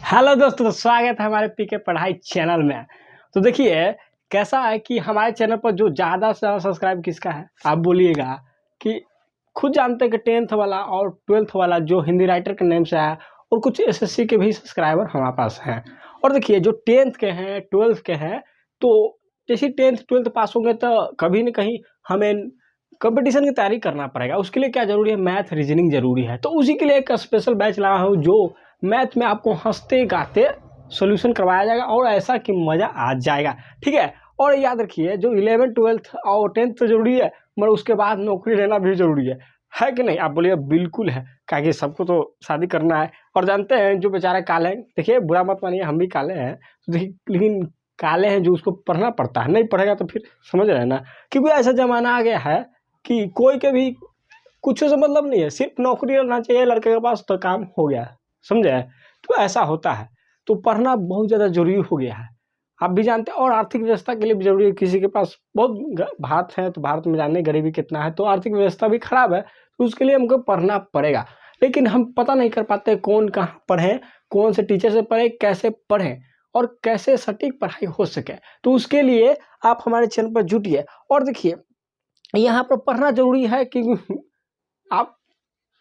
Hello दोस्तों, तो स्वागत है हमारे पीके पढ़ाई चैनल में। तो देखिए कैसा है कि हमारे चैनल पर जो ज़्यादा से ज़्यादा सब्सक्राइब किसका है आप बोलिएगा। कि खुद जानते हैं कि 10th वाला और 12th वाला जो हिंदी राइटर के नेम से है, और कुछ एसएससी के भी सब्सक्राइबर हमारे पास हैं। और देखिए जो 10th के हैं 12th के हैं, तो जैसे 10th 12th पास होंगे तो कभी न कहीं हमें कंपटीशन की तैयारी करना पड़ेगा। उसके लिए क्या ज़रूरी है, मैथ रीजनिंग ज़रूरी है। तो उसी के लिए एक स्पेशल बैच लाया हूँ जो मैथ में आपको हंसते गाते सॉल्यूशन करवाया जाएगा और ऐसा कि मज़ा आ जाएगा। ठीक है, और याद रखिए जो 11th 12th और 10th तो ज़रूरी है, मगर उसके बाद नौकरी लेना भी ज़रूरी है कि नहीं? आप बोलिए बिल्कुल है, क्योंकि सबको तो शादी करना है। और जानते हैं जो बेचारे काले हैं, देखिए बुरा मत मानिए, हम भी काले हैं तो देखिए, लेकिन काले हैं जो उसको पढ़ना पड़ता है, नहीं पढ़ेगा तो फिर समझ रहे हैं ना। क्योंकि ऐसा ज़माना आ गया है कि कोई के भी कुछ से मतलब नहीं है, सिर्फ नौकरी रहना चाहिए लड़के के पास तो काम हो गया, समझे? तो ऐसा होता है, तो पढ़ना बहुत ज़्यादा ज़रूरी हो गया है। आप भी जानते हैं, और आर्थिक व्यवस्था के लिए भी ज़रूरी है। किसी के पास बहुत भारत है तो भारत में जाने गरीबी कितना है, तो आर्थिक व्यवस्था भी खराब है, तो उसके लिए हमको पढ़ना पड़ेगा। लेकिन हम पता नहीं कर पाते कौन कहाँ पढ़ें, कौन से टीचर से पढ़ें, कैसे पढ़ें और कैसे सटीक पढ़ाई हो सके। तो उसके लिए आप हमारे चैनल पर जुटिए। और देखिए यहाँ पर पढ़ना ज़रूरी है कि आप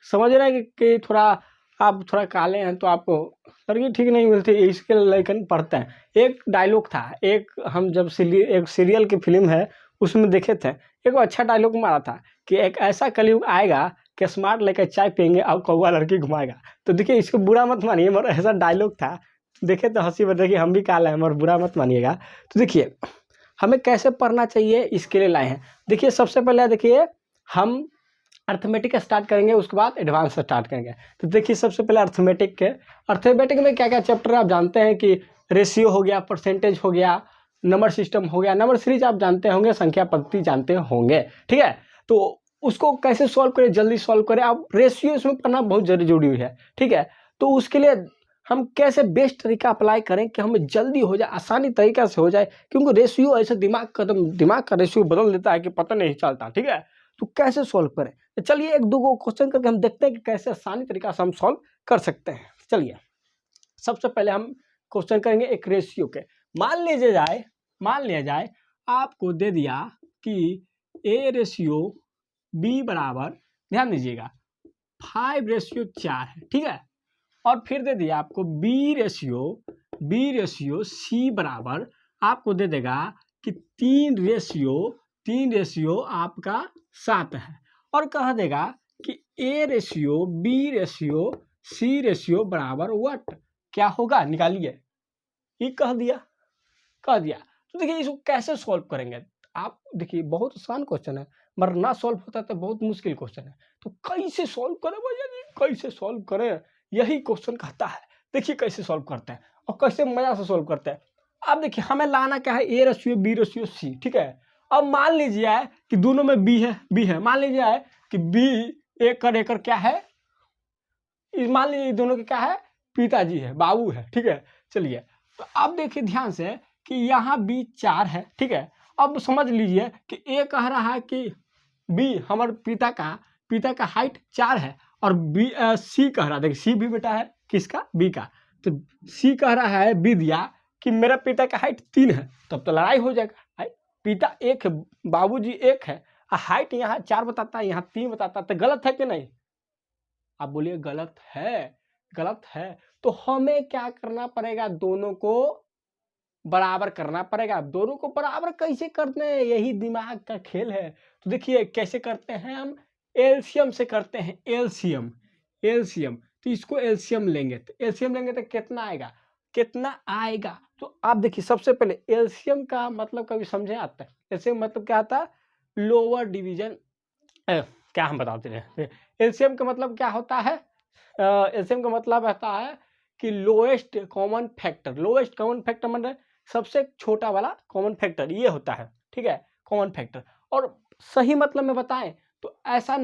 समझ रहे हैं कि थोड़ा आप थोड़ा काले हैं तो आपको लड़की ठीक नहीं मिलती, इसके लेकिन पढ़ते हैं। एक डायलॉग था, एक हम जब एक सीरियल की फिल्म है उसमें देखे थे, एक अच्छा डायलॉग मारा था कि एक ऐसा कलयुग आएगा कि स्मार्ट लेकर चाय पियेंगे और कौवा लड़की घुमाएगा। तो देखिए इसको बुरा मत मानिए, मगर ऐसा डायलॉग था, देखे तो हंसी बदे कि हम भी काले हैं, मगर बुरा मत मानिएगा। तो देखिए हमें कैसे पढ़ना चाहिए इसके लिए लाए हैं। देखिए सबसे पहले देखिए हम अर्थमेटिक स्टार्ट करेंगे, उसके बाद एडवांस स्टार्ट करेंगे। तो देखिए सबसे पहले अर्थमेटिक में क्या क्या चैप्टर आप जानते हैं कि रेशियो हो गया, परसेंटेज हो गया, नंबर सिस्टम हो गया, नंबर सीरीज आप जानते होंगे, संख्या पद्धति जानते होंगे। ठीक है, तो उसको कैसे सॉल्व करें, जल्दी सॉल्व करें। आप रेशियो इसमें पढ़ना बहुत जरूरी है। ठीक है, तो उसके लिए हम कैसे बेस्ट तरीका अप्लाई करें कि हमें जल्दी हो जाए, आसानी तरीका से हो जाए, क्योंकि रेशियो ऐसे दिमाग का रेशियो बदल देता है कि पता नहीं चलता। ठीक है, तो कैसे सॉल्व करें, तो चलिए एक दो क्वेश्चन करके हम देखते हैं कि कैसे आसानी तरीका से हम सॉल्व कर सकते हैं। चलिए सबसे पहले हम क्वेश्चन करेंगे एक रेशियो के। मान लिया जाए आपको दे दिया कि ए रेशियो बी बराबर, ध्यान दीजिएगा 5:4 है। ठीक है, और फिर दे दिया आपको बी रेशियो सी बराबर आपको दे देगा कि 3 रेशियो आपका 7 है, और कह देगा कि A ratio B ratio C ratio बराबर व्हाट, क्या होगा निकालिए। ये कह दिया। तो देखिए इसको कैसे सॉल्व करेंगे आप, देखिए बहुत आसान क्वेश्चन है, मगर ना सॉल्व होता तो बहुत मुश्किल क्वेश्चन है। तो कैसे सॉल्व करें भैया जी, कैसे सॉल्व करें, यही क्वेश्चन कहता है। देखिए कैसे सॉल्व करते हैं और कैसे मजा से सॉल्व करते हैं। अब देखिए हमें लाना क्या है, A ratio B ratio C. ठीक है, अब मान लीजिए कि दोनों में बी है, मान लीजिए कि बी एक क्या है, मान लीजिए दोनों के क्या है, पिताजी है, बाबू है। ठीक है, चलिए तो अब देखिए ध्यान से कि यहाँ बी 4 है। ठीक है, अब समझ लीजिए कि ए कह रहा है कि बी हमारे पिता का हाइट 4 है, और बी सी कह रहा है, देखिए सी भी बेटा है किसका, बी का। तो सी कह रहा है बी दिया कि मेरा पिता का हाइट 3 है, तब तो लड़ाई हो जाएगा। पिता 1 है, बाबूजी 1 है, हाइट यहाँ 4 बताता है, यहाँ 3 बताता है, तो गलत है कि नहीं? आप बोलिए गलत है। तो हमें क्या करना पड़ेगा, दोनों को बराबर करना पड़ेगा। दोनों को बराबर कैसे करते हैं, यही दिमाग का खेल है। तो देखिए कैसे करते हैं, हम एलसीएम से करते हैं। एलसीएम तो इसको एलसीएम लेंगे, तो कितना आएगा। तो आप देखिए सबसे पहले एलसीएम का मतलब कभी समझे आता है, एलसीएम मतलब क्या आता है, लोअर डिवीजन, क्या हम बताते हैं। एलसीएम का मतलब क्या होता है, एलसीएम का मतलब होता है कि लोएस्ट कॉमन फैक्टर मतलब सबसे छोटा वाला कॉमन फैक्टर, ये होता है। ठीक है, कॉमन फैक्टर। और सही मतलब में बताएं तो ऐसा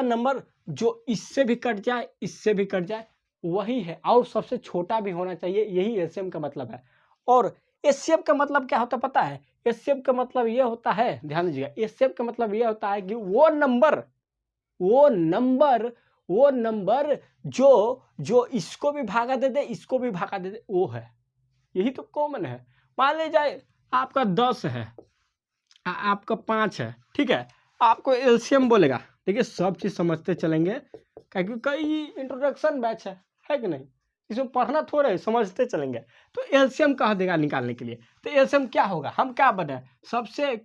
नंबर जो इससे भी कट जाए वही है, और सबसे छोटा भी होना चाहिए, यही एलसीएम का मतलब है। और एचसीएफ का मतलब क्या होता है पता है, एचसीएफ का मतलब ये होता है, ध्यान दीजिएगा, एचसीएफ का मतलब ये होता है कि वो नंबर वो नंबर जो जो इसको भी भागा दे दे, इसको भी भागा दे दे, वो है। यही तो कॉमन है। मान ली जाए आपका 10 है, आपका 5 है, ठीक है, आपको एलसीएम बोलेगा। देखिए सब चीज़ समझते चलेंगे, क्योंकि कई इंट्रोडक्शन बैच है कि नहीं, इसमें पढ़ना थोड़ा है, समझते चलेंगे। तो एलसीएम कह देगा निकालने के लिए। तो एलसीएम क्या होगा, हम क्या बनाए, सबसे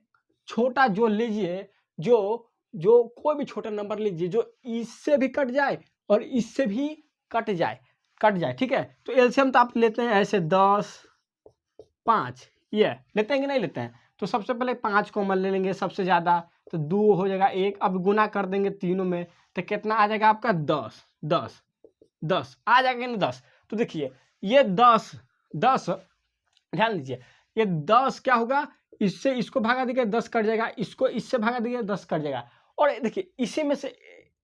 छोटा जो लीजिए, जो जो कोई भी छोटा नंबर लीजिए जो इससे भी कट जाए और इससे भी कट जाए, ठीक है। तो एलसीएम तो आप लेते हैं ऐसे 10, 5, ये लेते हैं कि नहीं लेते हैं। तो सबसे पहले 5 कॉमन ले लेंगे सबसे ज़्यादा, तो 2 हो जाएगा 1। अब गुना कर देंगे तीनों में, तो कितना आ जाएगा आपका 10, 10, 10 आ जाएगा ना 10। तो देखिए ये 10 ध्यान दीजिए, ये 10 क्या होगा, इससे इसको भागा देंगे 10 कट जाएगा, इसको इससे भागा देंगे 10 कट जाएगा। और देखिए इसी में से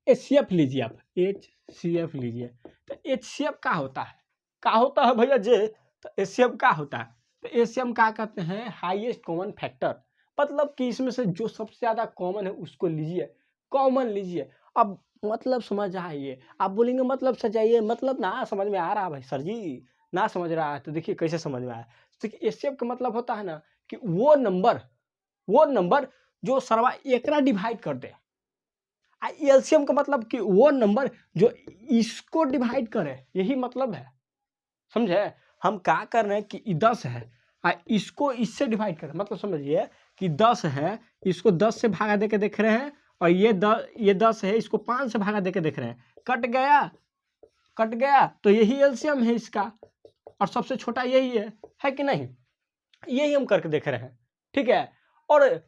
HCF लीजिए, आप HCF लीजिए। तो HCF क्या होता है भैया जी, तो HCF क्या होता है, तो HCF क्या कहते हैं, हाईएस्ट कॉमन फैक्टर। मतलब कि इसमें से जो सबसे ज़्यादा कॉमन है उसको लीजिए, कॉमन लीजिए। अब मतलब समझ आइए, आप बोलेंगे मतलब सजाइए, मतलब ना समझ में आ रहा भाई सर जी, ना समझ रहा है तो देखिए कैसे समझ में आया। देखिए HCF का मतलब होता है ना कि वो नंबर जो सरवा एकरा डिवाइड कर दे। एलसीएम का मतलब कि वो नंबर जो इसको डिवाइड करे, यही मतलब है, समझे। हम क्या कर रहे हैं कि 10 है, इसको इससे डिवाइड करें, मतलब समझिए कि 10 है, इसको 10 से भागा देके देख रहे हैं, और ये 10 है, इसको 5 से भागा देके देख रहे हैं, कट गया तो यही एलसीएम है इसका, और सबसे छोटा यही है कि नहीं, यही हम करके देख रहे हैं, ठीक है। और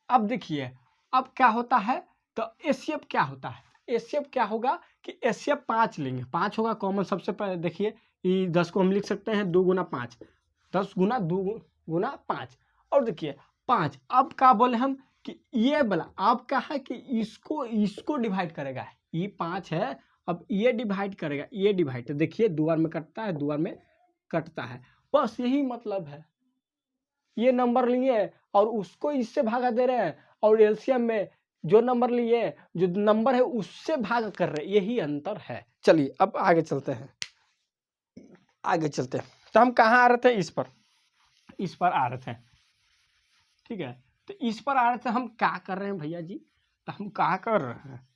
अब देखिए अब क्या होता है, तो एचसीएफ क्या होता है, एचसीएफ क्या होगा कि एचसीएफ 5 लेंगे, 5 होगा कॉमन। सबसे पहले देखिए ये 10 को हम लिख सकते हैं 2 गुना 5, 10 गुना 2 गुना 5। और देखिए 5, अब क्या बोले हम कि ये वाला अब क्या है कि इसको डिवाइड करेगा, ये 5 है, अब ये डिवाइड करेगा, ये डिवाइड, तो देखिए दुआर में कटता है, दुआर में कटता है, बस यही मतलब है। ये नंबर लिए और उसको इससे भागा दे रहे हैं, और एलसीएम में जो नंबर लिए, जो नंबर है उससे भाग कर रहे, यही अंतर है। चलिए अब आगे चलते हैं, तो हम कहाँ आ रहे थे, इस पर आ रहे थे, ठीक है। तो इस पर आ रहे थे, हम क्या कर रहे हैं भैया जी, तो हम क्या कर रहे हैं,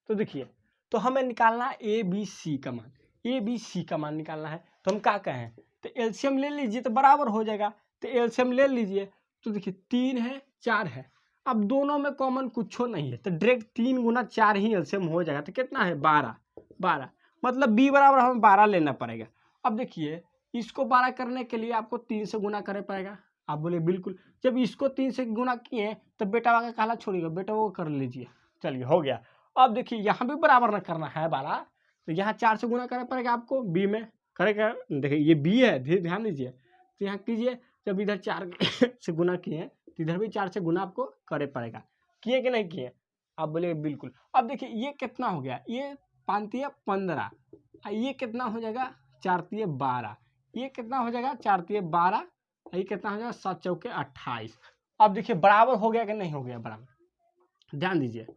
तो देखिए तो हमें निकालना है ABC का मान, ABC का मान निकालना है। तो हम क्या कहें, तो एलसीएम ले लीजिए तो बराबर हो जाएगा। तो एलसीएम ले लीजिए, तो देखिए 3 है 4 है, अब दोनों में कॉमन कुछ नहीं है, तो डायरेक्ट 3 गुना 4 ही एलसीएम हो जाएगा। तो कितना है 12, मतलब बी बराबर हमें 12 लेना पड़ेगा। अब देखिए इसको 12 करने के लिए आपको 3 से गुना करना पड़ेगा। आप बोले बिल्कुल, जब इसको 3 से गुना किए तो बेटा का काला छोड़िएगा, बेटा वो कर लीजिए। चलिए हो गया। अब देखिए यहाँ भी बराबर ना करना है 12, तो यहाँ 4 से गुना करना पड़ेगा आपको, बी में करेगा। देखिए ये बी है, धीरे ध्यान दीजिए, तो यहाँ कीजिए, जब इधर 4 से गुना किए तो इधर भी 4 से गुना आपको करे पड़ेगा। किए कि नहीं किए, आप बोले बिल्कुल। अब देखिए ये कितना हो गया, ये 5 × 15, ये कितना हो जाएगा 4 × 12, ये कितना हो जाएगा 4 × 12, ये कितना हो जाएगा 7 चौके 28। अब देखिए बराबर हो गया कि नहीं हो गया, बराबर, ध्यान दीजिए,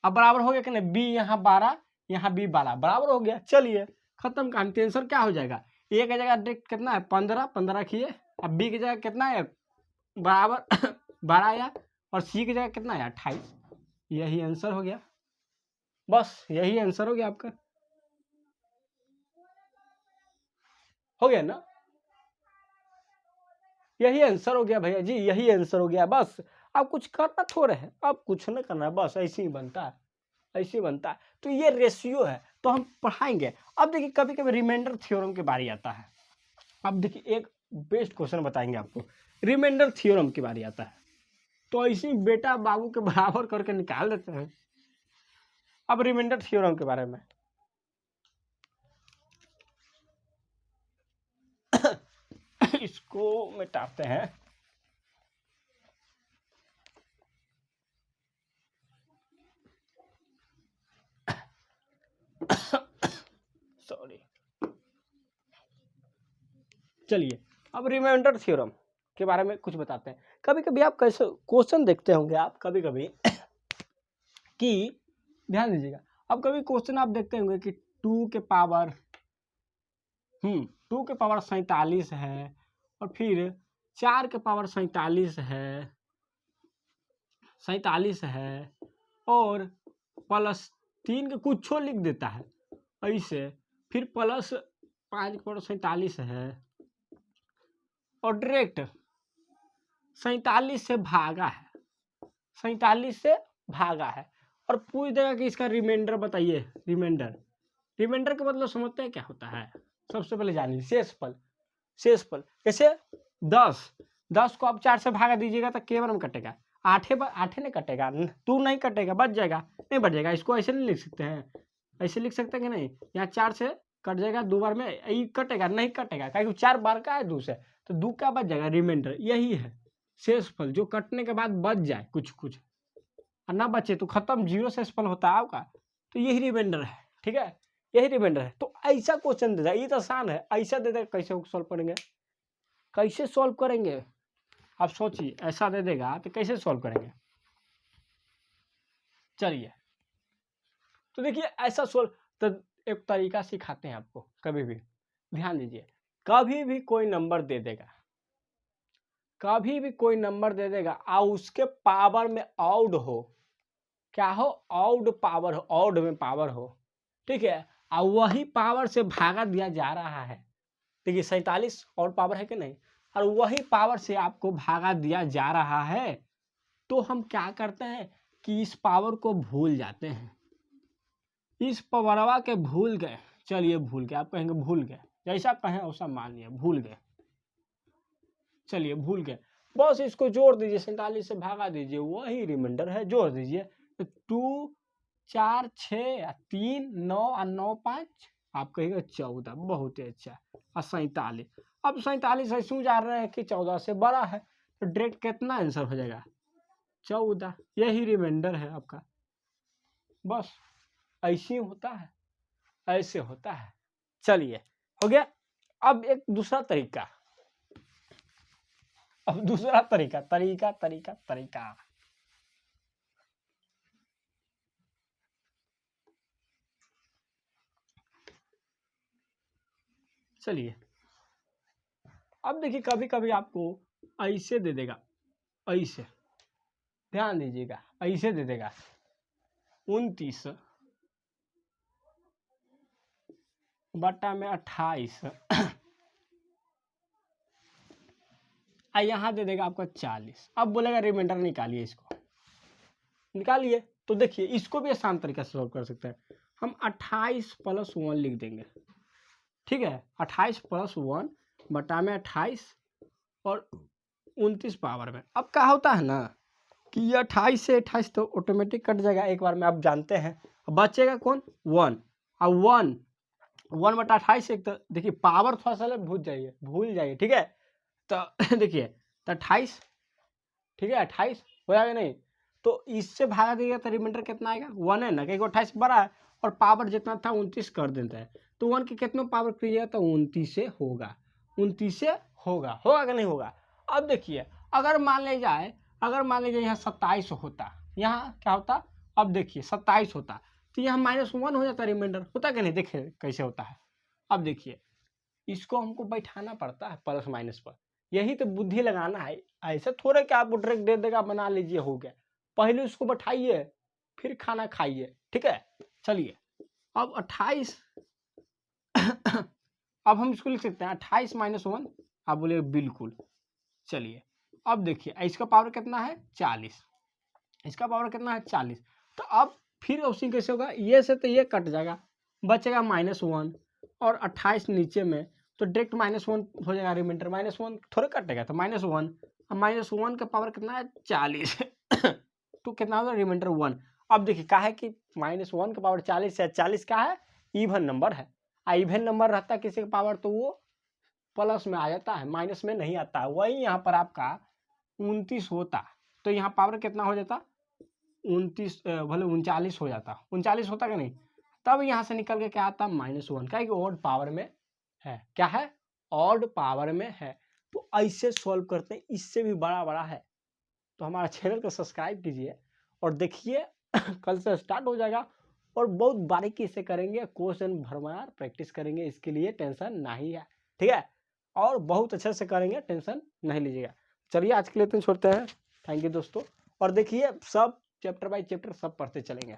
अब बराबर हो गया कि नहीं, बी यहाँ 12, यहाँ बी 12, बराबर हो गया। चलिए खत्म काम, आंसर क्या हो जाएगा, ए की जगह डायरेक्ट कितना है 15 किए, अब बी की जगह कितना है बराबर 12 आया, और सी की जगह कितना है 28, यही आंसर हो गया, बस यही आंसर हो गया आपका, हो गया ना, यही आंसर हो गया भैया जी, यही आंसर हो गया। बस अब कुछ करना थोड़े है, अब कुछ नहीं करना है, बस ऐसे ही बनता है, ऐसे बनता है। तो ये रेशियो है, तो हम पढ़ाएंगे। अब देखिए कभी कभी रिमाइंडर थ्योरम के बारे आता है। अब देखिए एक बेस्ट क्वेश्चन बताएंगे आपको, रिमाइंडर थ्योरम की बारी आता है, तो ऐसे ही बेटा बाबू के बराबर करके निकाल देते हैं। अब रिमाइंडर थ्योरम के बारे में इसको मिटाते हैं, सॉरी। चलिए अब रिमाइंडर थ्योरम के बारे में कुछ बताते हैं। कभी कभी आप कैसे क्वेश्चन देखते होंगे, आप कभी कभी कि ध्यान दीजिएगा, अब कभी क्वेश्चन आप देखते होंगे कि 2 के पावर 47 है, और फिर 4 के पावर 47 है, और प्लस 3 के कुछ लिख देता है ऐसे, फिर प्लस 5 के पावर 47 है, और डायरेक्ट 47 से भागा है, 47 से भागा है, और पूछ देगा कि इसका रिमाइंडर बताइए। रिमाइंडर का मतलब समझते हैं क्या होता है? सबसे पहले जानिए शेषफल। कैसे? 10 को आप 4 से भागा दीजिएगा तो केवल में कटेगा, 8 नहीं कटेगा, 2 नहीं कटेगा, बच जाएगा, नहीं बच जाएगा। इसको ऐसे नहीं लिख सकते हैं, ऐसे लिख सकते हैं कि नहीं? यहाँ 4 से कट जाएगा, 2 बार में ये कटेगा, नहीं कटेगा, क्योंकि 4 बार का है 2 से, तो 2 का बच जाएगा, रिमाइंडर। यही है शेषफल, जो कटने के बाद बच जाए कुछ और ना बचे तो खत्म, 0 शेषफल होता है आपका, तो यही रिमाइंडर है। ठीक है, यही रिमाइंडर है। तो ऐसा क्वेश्चन दे देगा, ये तो आसान है, ऐसा दे देगा, कैसे सॉल्व करेंगे? कैसे सॉल्व करेंगे आप सोचिए, ऐसा दे देगा तो कैसे सॉल्व करेंगे? चलिए, तो देखिए ऐसा सॉल्व, तो एक तरीका सिखाते हैं आपको। कभी भी ध्यान दीजिए, कभी भी कोई नंबर दे देगा और उसके पावर में ऑड हो, क्या हो? ऑड पावर हो, ऑड में पावर हो, ठीक है, और वही पावर से भागा दिया जा रहा है। देखिए 47 और पावर है कि नहीं, और वही पावर से आपको भागा दिया जा रहा है, तो हम क्या करते हैं कि इस पावर को भूल जाते हैं, इस पावरवा के भूल गए। चलिए भूल गए, आप कहेंगे भूल गए, जैसा कहें वैसा मान लिया, भूल गए। चलिए भूल गए, बस इसको जोड़ दीजिए, 47 से भागा दीजिए, वही रिमाइंडर है, जोड़ दीजिए। तो 2 4 6 3 9 और 9 5, आप कहेंगे 14, बहुत ही अच्छा। और 47, अब 47 ऐसे जा रहे हैं कि 14 से बड़ा है, तो डायरेक्ट कितना आंसर हो जाएगा? 14। यही रिमाइंडर है आपका, बस ऐसे ही होता है, ऐसे होता है। चलिए हो गया। अब एक दूसरा तरीका, तरीका। चलिए, अब देखिए कभी कभी आपको ऐसे दे देगा, ऐसे ध्यान दीजिएगा, ऐसे दे देगा 29 बटा में 28, यहाँ दे देगा आपका 40। अब बोलेगा रिमाइंडर निकालिए, इसको निकालिए। तो देखिए इसको भी आसान तरीका से सॉल्व कर सकते हैं हम, 28 + 1 लिख देंगे, ठीक है, 28 + 1 बटा में 28 और 29 पावर में। अब क्या होता है ना कि ये 28 से 28 तो ऑटोमेटिक कट जाएगा एक बार में, आप जानते हैं। बचेगा कौन? 1, और 1 बटा 28 एक, तो देखिए पावर थोड़ा सा भूल जाइए, ठीक है। तो देखिए तो 28, ठीक है, 28 हो जाएगा नहीं, तो इससे भागा देगा तो रिमाइंडर कितना आएगा? 1 है ना, क्योंकि 28 बड़ा है और पावर जितना था 29 कर देता है, तो 1 के कितना पावर कीजिएगा तो 29 से होगा, 29 से होगा कि नहीं होगा? अब देखिए अगर मान लीजिए यहाँ 27 होता, यहाँ क्या होता? अब देखिए 27 होता तो यहाँ -1 हो जाता, रिमाइंडर होता कि नहीं? देखिए कैसे होता है। अब देखिए इसको हमको बैठाना पड़ता है प्लस माइनस पर, यही तो बुद्धि लगाना है। ऐसे थोड़े कि आपको डायरेक्ट दे देगा, बना लीजिए हो गया, पहले उसको बैठाइए फिर खाना खाइए, ठीक है। चलिए अब 28 अब हम इसको लिख सकते हैं 28 - 1, आप बोले बिल्कुल। चलिए अब देखिए इसका पावर कितना है? 40, इसका पावर कितना है? 40। तो अब फिर उसी कैसे होगा? ये से तो ये कट जाएगा, बचेगा -1 और 28 नीचे में, तो डायरेक्ट -1 हो जाएगा रिमाइंडर, -1 थोड़े कटेगा, तो -1, -1 का पावर कितना है? 40 तो कितना होगा? रिमाइंडर 1। अब देखिए क्या है कि -1 का पावर 40 है, 40 का है इवन नंबर है, इवन नंबर रहता है किसी का पावर तो वो प्लस में आ जाता है, माइनस में नहीं आता है। वही यहाँ पर आपका 29 होता, तो यहाँ पावर कितना हो जाता? 29 भले 39 हो जाता, 39 होता कि नहीं? तब यहाँ से निकल के क्या आता? -1, क्या है कि ऑड पावर में है, क्या है? ऑड पावर में है। तो ऐसे सॉल्व करते हैं, इससे भी बड़ा है। तो हमारा चैनल को सब्सक्राइब कीजिए और देखिए कल से स्टार्ट हो जाएगा और बहुत बारीकी से करेंगे, क्वेश्चन भरमार प्रैक्टिस करेंगे, इसके लिए टेंशन नहीं है, ठीक है। और बहुत अच्छे से करेंगे, टेंशन नहीं लीजिएगा। चलिए आज के लिए इतना छोड़ते हैं। थैंक यू दोस्तों। और देखिए सब चैप्टर बाय चैप्टर सब पढ़ते चलेंगे।